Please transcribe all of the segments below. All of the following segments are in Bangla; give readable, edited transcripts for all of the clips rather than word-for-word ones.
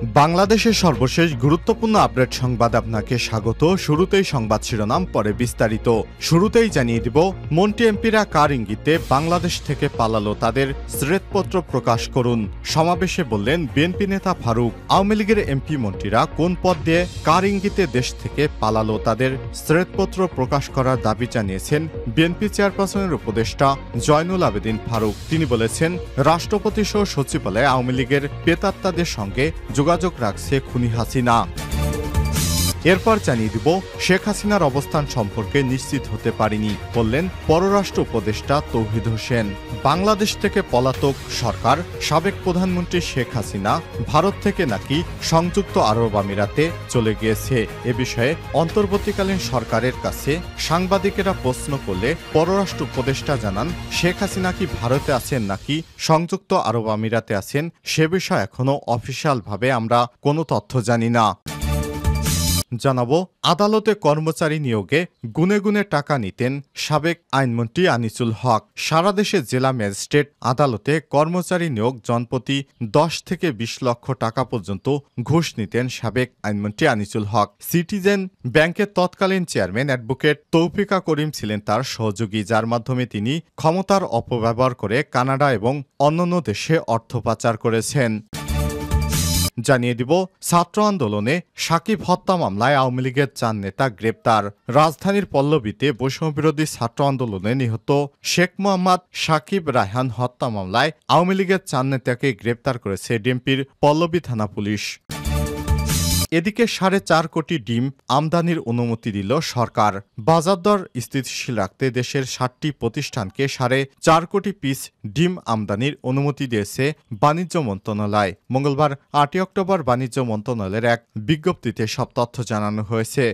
বাংলাদেশের সর্বশেষ গুরুত্বপূর্ণ আপডেট সংবাদ আপনাকে স্বাগত। শুরুতেই সংবাদ শিরোনাম, পরে বিস্তারিত। শুরুতেই জানিয়ে দিব, মন্ত্রী এমপিরা কার ইঙ্গিতে বাংলাদেশ থেকে পালালো তাদের শ্বেতপত্র প্রকাশ করুন। সমাবেশে বললেন বিএনপি নেতা ফারুক। আওয়ামী লীগের এমপি মন্ত্রীরা কোন পথ দিয়ে কার ইঙ্গিতে দেশ থেকে পালালো তাদের শ্বেতপত্র প্রকাশ করার দাবি জানিয়েছেন বিএনপি চেয়ারপারসনের উপদেষ্টা জয়নুল আবেদিন ফারুক। তিনি বলেছেন, রাষ্ট্রপতি সহ সচিবালয়ে আওয়ামী লীগের পেতাত্তাদের সঙ্গে যোগাযোগ রাখছে খুনি হাসিনা। এরপর জানিয়ে দিব, শেখ হাসিনার অবস্থান সম্পর্কে নিশ্চিত হতে পারিনি বললেন পররাষ্ট্র উপদেষ্টা তৌহিদ হোসেন। বাংলাদেশ থেকে পলাতক সরকার সাবেক প্রধানমন্ত্রী শেখ হাসিনা ভারত থেকে নাকি সংযুক্ত আরব আমিরাতে চলে গিয়েছে। এ বিষয়ে অন্তর্বর্তীকালীন সরকারের কাছে সাংবাদিকেরা প্রশ্ন করলে পররাষ্ট্র উপদেষ্টা জানান, শেখ হাসিনা কি ভারতে আছেন নাকি সংযুক্ত আরব আমিরাতে আছেন সে বিষয়ে এখনো অফিসিয়ালভাবে আমরা কোনো তথ্য জানি না। জানাবো, আদালতে কর্মচারী নিয়োগে গুনে গুনে টাকা নিতেন সাবেক আইনমন্ত্রী আনিসুল হক। সারা দেশে জেলা ম্যাজিস্ট্রেট আদালতে কর্মচারী নিয়োগ জনপ্রতি 10 থেকে 20 লক্ষ টাকা পর্যন্ত ঘুষ নিতেন সাবেক আইনমন্ত্রী আনিসুল হক। সিটিজেন ব্যাংকের তৎকালীন চেয়ারম্যান অ্যাডভোকেট তৌফিকা করিম ছিলেন তার সহযোগী, যার মাধ্যমে তিনি ক্ষমতার অপব্যবহার করে কানাডা এবং অন্যান্য দেশে অর্থ পাচার করেছেন। জানিয়ে দিব, ছাত্র আন্দোলনে সাকিব হত্যা মামলায় আওয়ামী লীগের 4 নেতা গ্রেপ্তার। রাজধানীর পল্লবীতে বৈষম্যবিরোধী ছাত্র আন্দোলনে নিহত শেখ মোহাম্মদ সাকিব রায়হান হত্যা মামলায় আওয়ামী লীগের 4 নেতাকে গ্রেপ্তার করেছে ডিএমপির পল্লবী থানা পুলিশ। এদিকে 4.5 কোটি ডিম আমদানির অনুমতি দিল সরকার। বাজার দর স্থিতিশীল রাখতে দেশের 60টি প্রতিষ্ঠানকে 4.5 কোটি পিস ডিম আমদানির অনুমতি দিয়েছে বাণিজ্য মন্ত্রণালয়। মঙ্গলবার 8 অক্টোবর বাণিজ্য মন্ত্রণালয়ের এক বিজ্ঞপ্তিতে সব তথ্য জানানো হয়েছে।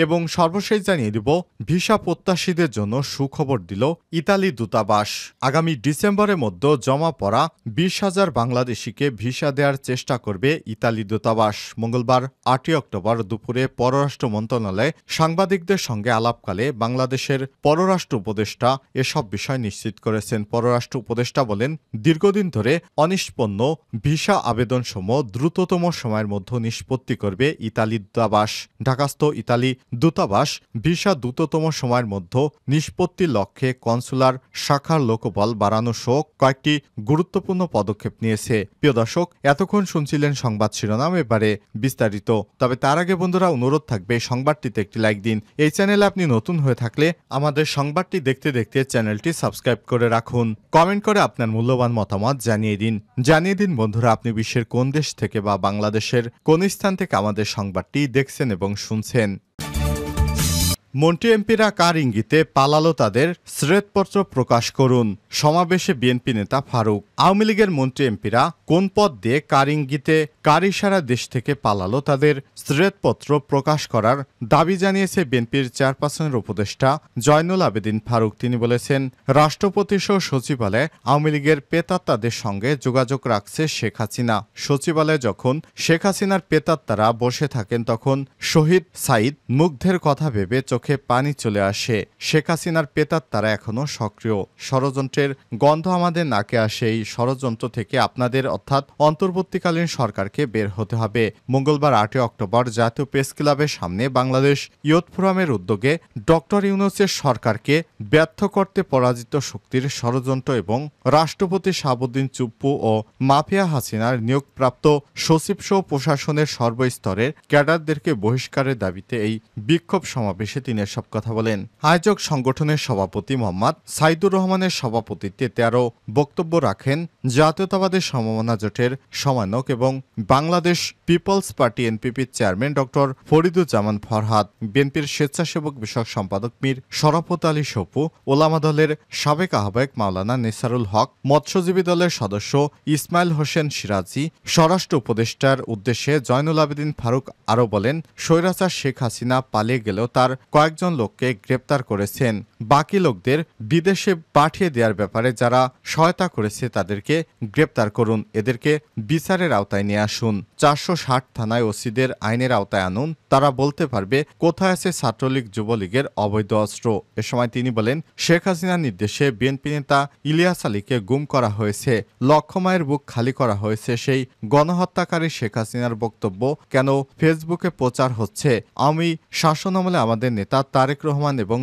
এবং সর্বশেষ জানিয়ে দিব, ভিসা প্রত্যাশীদের জন্য সুখবর দিল ইতালি দূতাবাস। আগামী ডিসেম্বরের মধ্যে জমা পড়া 20,000 বাংলাদেশিকে ভিসা দেওয়ার চেষ্টা করবে ইতালি দূতাবাস। মঙ্গলবার 8 অক্টোবর দুপুরে পররাষ্ট্র মন্ত্রণালয়ে সাংবাদিকদের সঙ্গে আলাপকালে বাংলাদেশের পররাষ্ট্র উপদেষ্টা এসব বিষয় নিশ্চিত করেছেন। পররাষ্ট্র উপদেষ্টা বলেন, দীর্ঘদিন ধরে অনিষ্পন্ন ভিসা আবেদনসমূহ দ্রুততম সময়ের মধ্যে নিষ্পত্তি করবে ইতালি দূতাবাস। ঢাকাস্থ ইতালি দূতাবাস ভিসা দ্রুততম সময়ের মধ্যে নিষ্পত্তির লক্ষ্যে কনসুলার শাখার লোকবল বাড়ানো সহ কয়েকটি গুরুত্বপূর্ণ পদক্ষেপ নিয়েছে। প্রিয় দর্শক, এতক্ষণ শুনছিলেন সংবাদ শিরোনাম, এবারে বিস্তারিত। তবে তার আগে বন্ধুরা, অনুরোধ থাকবে সংবাদটিতে একটি লাইক দিন। এই চ্যানেলে আপনি নতুন হয়ে থাকলে আমাদের সংবাদটি দেখতে দেখতে চ্যানেলটি সাবস্ক্রাইব করে রাখুন। কমেন্ট করে আপনার মূল্যবান মতামত জানিয়ে দিন বন্ধুরা, আপনি বিশ্বের কোন দেশ থেকে বা বাংলাদেশের কোন স্থান থেকে আমাদের সংবাদটি দেখছেন এবং শুনছেন। মন্ত্রী এমপিরা কার ইঙ্গিতে পালালো তাদের শ্বেতপত্র প্রকাশ করুন। সমাবেশে বিএনপি নেতা ফারুক। আওয়ামী লীগের মন্ত্রী এমপিরা কোন পথ দিয়ে কার ইঙ্গিতে কার ইশারা দেশ থেকে পালালো তাদের শ্বেতপত্র প্রকাশ করার দাবি জানিয়েছে বিএনপির চেয়ারপারসনের উপদেষ্টা জয়নুল আবেদিন ফারুক। তিনি বলেছেন, রাষ্ট্রপতি সহ সচিবালয়ে আওয়ামী লীগের পেতাত্তাদের সঙ্গে যোগাযোগ রাখছে শেখ হাসিনা। সচিবালয়ে যখন শেখ হাসিনার পেতাত্তারা বসে থাকেন তখন শহীদ সাইদ মুগ্ধের কথা ভেবে চোখে পানি চলে আসে। শেখ হাসিনার পেতাত্তারা এখনো সক্রিয়। ষড়যন্ত্রের গন্ধ আমাদের নাকে আসে। এই ষড়যন্ত্র থেকে আপনাদের অর্থাৎ অন্তর্বর্তীকালীন সরকারকে বের হতে হবে। মঙ্গলবার 8 অক্টোবর জাতীয় প্রেস ক্লাবের সামনে বাংলাদেশ ইয়ুথ ফোরামের উদ্যোগে ডক্টর ইউনূসের সরকারকে ব্যর্থ করতে পরাজিত শক্তির ষড়যন্ত্র এবং রাষ্ট্রপতি শাহাবুদ্দিন চুপ্পু ও মাফিয়া হাসিনার নিয়োগপ্রাপ্ত সচিব সহ প্রশাসনের সর্বস্তরের ক্যাডারদেরকে বহিষ্কারের দাবিতে এই বিক্ষোভ সমাবেশে তিনি এসব কথা বলেন। আয়োজক সংগঠনের সভাপতি মোহাম্মদ সাইদুর রহমানের সভাপতিত্বে 13 বক্তব্য রাখেন জাতীয়তাবাদী সমমনা জোটের সমন্বয়ক এবং বাংলাদেশ পিপলস পার্টি এনপিপির চেয়ারম্যান ডক্টর ফরিদুজ্জামান ফরহাদ, বিএনপির স্বেচ্ছাসেবক বিষয়ক সম্পাদক মীর শরাফত আলী সপু, ওলামা দলের সাবেক আহ্বায়ক মাওলানা নেসারুল হক, মৎস্যজীবী দলের সদস্য ইসমাইল হোসেন সিরাজি। স্বরাষ্ট্র উপদেষ্টার উদ্দেশ্যে জয়নুল আবেদিন ফারুক আরও বলেন, স্বৈরাচার শেখ হাসিনা পালিয়ে গেলেও তার কয়েকজন লোককে গ্রেপ্তার করেছেন। বাকি লোকদের বিদেশে পাঠিয়ে দেওয়ার ব্যাপারে যারা সহায়তা করেছে তাদেরকে গ্রেপ্তার করুন। এদেরকে বিচারের আওতায় নিয়ে আসুন। 460 থানায় ওসিদের আইনের আওতায় আনুন। তারা বলতে পারবে কোথায় আছে ছাত্রলীগ যুবলীগের অবৈধ অস্ত্র। এ সময় তিনি বলেন, শেখ হাসিনার নির্দেশে বিএনপি নেতা ইলিয়াস আলীকে গুম করা হয়েছে, লক্ষ্যমায়ের বুক খালি করা হয়েছে। সেই গণহত্যাকারী শেখ হাসিনার বক্তব্য কেন ফেসবুকে প্রচার হচ্ছে? আমি শাসনামলে আমাদের নেতা তারেক রহমান এবং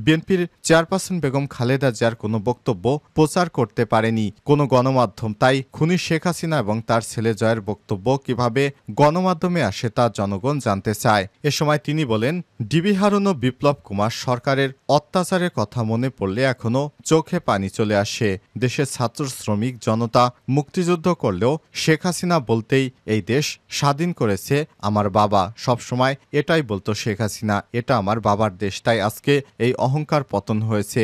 বিএনপির চেয়ারপারসন বেগম খালেদা জিয়ার কোনো বক্তব্য প্রচার করতে পারেনি কোনো গণমাধ্যম। তাই খুনি শেখ হাসিনা এবং তার ছেলে জয়ের বক্তব্য কিভাবে গণমাধ্যমে আসে তা জনগণ জানতে চায়। এ সময় তিনি বলেন, ডিবি হারুন ও বিপ্লব কুমার সরকারের অত্যাচারের কথা মনে পড়লে এখনো চোখে পানি চলে আসে। দেশের ছাত্র শ্রমিক জনতা মুক্তিযুদ্ধ করলেও শেখ হাসিনা বলতেই এই দেশ স্বাধীন করেছে আমার বাবা। সবসময় এটাই বলতো শেখ হাসিনা, এটা আমার বাবার দেশ। তাই আজকে এই অহংকার পতন হয়েছে।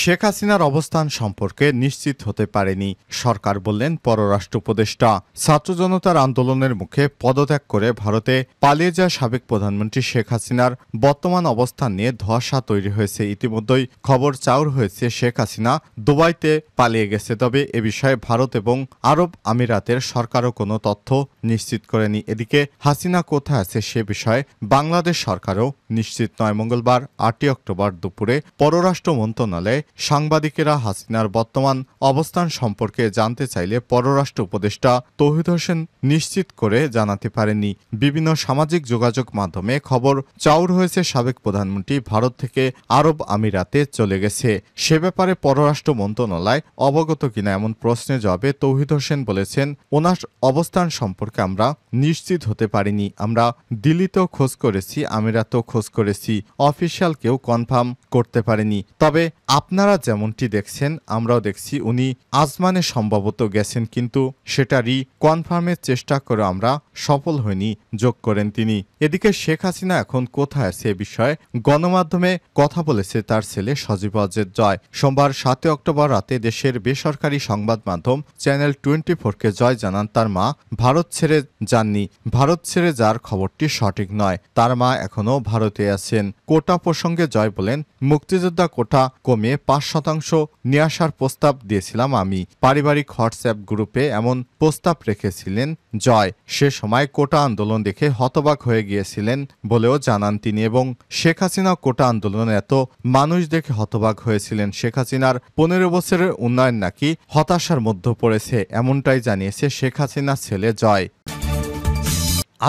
শেখ হাসিনার অবস্থান সম্পর্কে নিশ্চিত হতে পারেনি সরকার, বললেন পররাষ্ট্র উপদেষ্টা। ছাত্র জনতার আন্দোলনের মুখে পদত্যাগ করে ভারতে পালিয়ে যাওয়া সাবেক প্রধানমন্ত্রী শেখ হাসিনার বর্তমান অবস্থান নিয়ে ধোঁয়াশা তৈরি হয়েছে। ইতিমধ্যেই খবর চাউর হয়েছে শেখ হাসিনা দুবাইতে পালিয়ে গেছে। তবে এ বিষয়ে ভারত এবং আরব আমিরাতের সরকারও কোনো তথ্য নিশ্চিত করেনি। এদিকে হাসিনা কোথায় আছে সে বিষয়ে বাংলাদেশ সরকারও নিশ্চিত নয়। মঙ্গলবার 8 অক্টোবর দুপুরে পররাষ্ট্র মন্ত্রণালয়ে সাংবাদিকেরা হাসিনার বর্তমান অবস্থান সম্পর্কে জানতে চাইলে পররাষ্ট্র উপদেষ্টা তৌহিদ হোসেন নিশ্চিত করে জানাতে পারেননি। বিভিন্ন সামাজিক যোগাযোগ মাধ্যমে খবর চাউর হয়েছে সাবেক প্রধানমন্ত্রী ভারত থেকে আরব আমিরাতে চলে গেছে। সে ব্যাপারে পররাষ্ট্র মন্ত্রণালয় অবগত কিনা এমন প্রশ্নের জবাবে তৌহিদ হোসেন বলেছেন, ওনার অবস্থান সম্পর্কে আমরা নিশ্চিত হতে পারিনি। আমরা দিল্লিতেও খোঁজ করেছি, আমিরাতেও খোঁজ করেছি, অফিসিয়াল কেউ কনফার্ম করতে পারেনি। তবে আপনারা যেমনটি দেখছেন আমরাও দেখছি উনি আজমানে সম্ভবত গেছেন, কিন্তু সেটারই কনফার্মের চেষ্টা করে আমরা সফল হইনি, যোগ করেন তিনি। এদিকে শেখ হাসিনা এখন কোথায় আছে এ বিষয়ে গণমাধ্যমে কথা বলেছে তার ছেলে সজীব ওয়াজেদ জয়। সোমবার 7 অক্টোবর রাতে দেশের বেসরকারি সংবাদ মাধ্যম চ্যানেল 24-কে জয় জানান তার মা ভারত ছেড়ে যাননি। ভারত ছেড়ে যাওয়ার খবরটি সঠিক নয়, তার মা এখনও ভারতে আছেন। কোটা প্রসঙ্গে জয় বলেন, মুক্তিযোদ্ধা কোটা কমিয়ে 5% নিয়ে আসার প্রস্তাব দিয়েছিলাম আমি। পারিবারিক হোয়াটসঅ্যাপ গ্রুপে এমন প্রস্তাব রেখেছিলেন জয়। সে সময় কোটা আন্দোলন দেখে হতবাক হয়ে গিয়েছিলেন বলেও জানান তিনি। এবং শেখ হাসিনা কোটা আন্দোলনে এত মানুষ দেখে হতবাক হয়েছিলেন। শেখ হাসিনার 15 বছরের উন্নয়ন নাকি হতাশার মধ্যে পড়েছে, এমনটাই জানিয়েছে শেখ হাসিনার ছেলে জয়।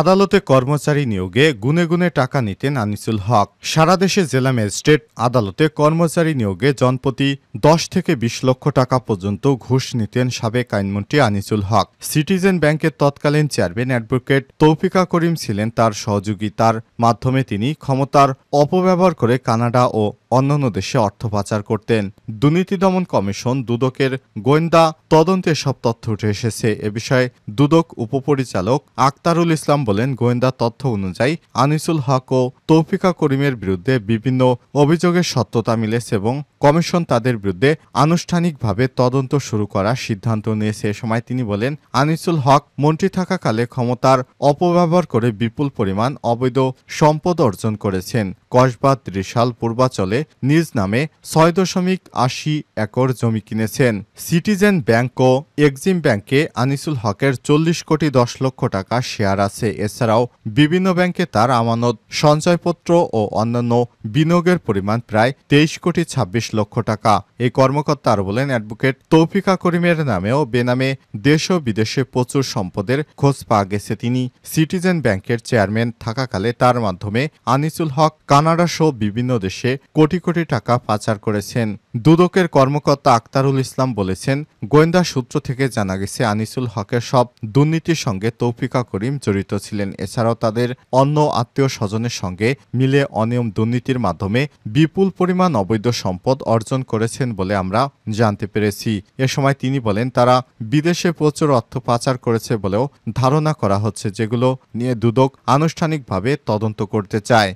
আদালতে কর্মচারী নিয়োগে গুনে গুনে টাকা নিতেন আনিসুল হক। সারা দেশে জেলা ম্যাজিস্ট্রেট আদালতে কর্মচারী নিয়োগে জনপ্রতি 10 থেকে 20 লক্ষ টাকা পর্যন্ত ঘুষ নিতেন সাবেক আইনমন্ত্রী আনিসুল হক। সিটিজেন ব্যাংকের তৎকালীন চেয়ারম্যান অ্যাডভোকেট তৌফিকা করিম ছিলেন তার সহযোগী। তার মাধ্যমে তিনি ক্ষমতার অপব্যবহার করে কানাডা ও অন্যান্য দেশে অর্থ পাচার করতেন। দুর্নীতি দমন কমিশন দুদকের গোয়েন্দা তদন্তে সব তথ্য উঠে এসেছে। এ বিষয়ে দুদক উপপরিচালক আক্তারুল ইসলাম বলেন, গোয়েন্দা তথ্য অনুযায়ী আনিসুল হক ও তৌফিকা করিমের বিরুদ্ধে বিভিন্ন অভিযোগের সত্যতা মিলেছে এবং কমিশন তাদের বিরুদ্ধে আনুষ্ঠানিকভাবে তদন্ত শুরু করার সিদ্ধান্ত নিয়েছে। এ সময় তিনি বলেন, আনিসুল হক মন্ত্রী থাকাকালে ক্ষমতার অপব্যবহার করে বিপুল পরিমাণ অবৈধ সম্পদ অর্জন করেছেন। কসবা ত্রিশাল পূর্বাচলে নিজ নামে 6.80 একর জমি কিনেছেন। সিটিজেন ব্যাংক ও এক্সিম ব্যাংকে আনিসুল হকের 40 কোটি 10 লক্ষ টাকা শেয়ার আছে। এছাড়াও বিভিন্ন ব্যাংকে তার আমানত সঞ্চয়পত্র ও অন্যান্য বিনিয়োগের পরিমাণ প্রায় 23 কোটি 26 লক্ষ টাকা। এই কর্মকর্তা আরও বলেন, অ্যাডভোকেট তৌফিকা করিমের নামেও বেনামে দেশ ও বিদেশে প্রচুর সম্পদের খোঁজ পাওয়া গেছে। তিনি সিটিজেন ব্যাংকের চেয়ারম্যান থাকাকালে তার মাধ্যমে আনিসুল হক কানাডা সহ বিভিন্ন দেশে কোটি কোটি টাকা পাচার করেছেন। দুদকের কর্মকর্তা আক্তারুল ইসলাম বলেছেন, গোয়েন্দা সূত্র থেকে জানা গেছে আনিসুল হকের সব দুর্নীতির সঙ্গে তৌফিকা করিম জড়িত ছিলেন। এছাড়াও তাদের অন্য আত্মীয় স্বজনের সঙ্গে মিলে অনিয়ম দুর্নীতির মাধ্যমে বিপুল পরিমাণ অবৈধ সম্পদ অর্জন করেছেন বলে আমরা জানতে পেরেছি। এ সময় তিনি বলেন, তারা বিদেশে প্রচুর অর্থ পাচার করেছে বলেও ধারণা করা হচ্ছে, যেগুলো নিয়ে দুদক আনুষ্ঠানিকভাবে তদন্ত করতে চায়।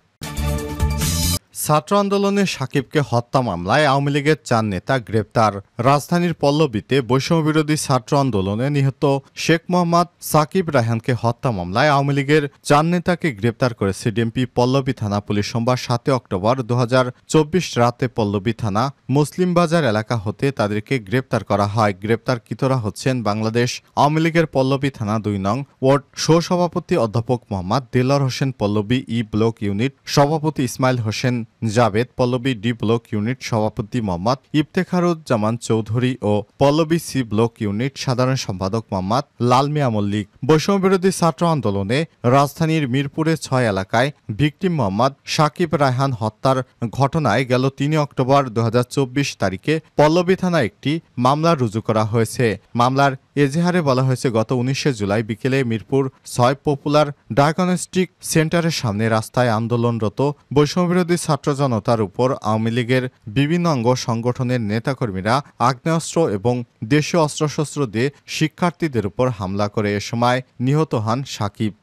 ছাত্র আন্দোলনে সাকিবকে হত্যা মামলায় আওয়ামী লীগের 4 নেতা গ্রেপ্তার। রাজধানীর পল্লবীতে বৈষম্যবিরোধী ছাত্র আন্দোলনে নিহত শেখ মোহাম্মদ সাকিব রায়হানকে হত্যা মামলায় আওয়ামী লীগের 4 নেতাকে গ্রেপ্তার করেছে ডিএমপি পল্লবী থানা পুলিশ। সোমবার 7 অক্টোবর 2024 রাতে পল্লবী থানা মুসলিম বাজার এলাকা হতে তাদেরকে গ্রেপ্তার করা হয়। গ্রেপ্তারকৃতরা হচ্ছেন বাংলাদেশ আওয়ামী লীগের পল্লবী থানা 2 নং ওয়ার্ড সহসভাপতি অধ্যাপক Mohammad Delwar Hossain, Pallabi E block unit সভাপতি Ismail Hossain Javed, Pallabi D block unit সভাপতি মোহাম্মদ ইফতেখারুজ্জামান চৌধুরী ও পল্লবী সি ব্লক ইউনিট সাধারণ সম্পাদক মোহাম্মদ লাল মিয়া মল্লিক। বৈষম্যবিরোধী ছাত্র আন্দোলনে রাজধানীর মিরপুরে 6 এলাকায় ভিকটিম মোহাম্মদ সাকিব রায়হান হত্যার ঘটনায় গেল 3 অক্টোবর 2024 তারিখে পল্লবী থানায় একটি মামলা রুজু করা হয়েছে। মামলার এজাহারে বলা হয়েছে, গত 19 জুলাই বিকেলে মিরপুর 6 পপুলার ডায়াগনস্টিক সেন্টারের সামনে রাস্তায় আন্দোলনরত বৈষম্যবিরোধী ছাত্র জনতার উপর আওয়ামী লীগের বিভিন্ন অঙ্গ সংগঠনের নেতাকর্মীরা আগ্নেয়াস্ত্র এবং দেশীয় অস্ত্রশস্ত্র দিয়ে শিক্ষার্থীদের উপর হামলা করে। এ সময় নিহত হন সাকিব।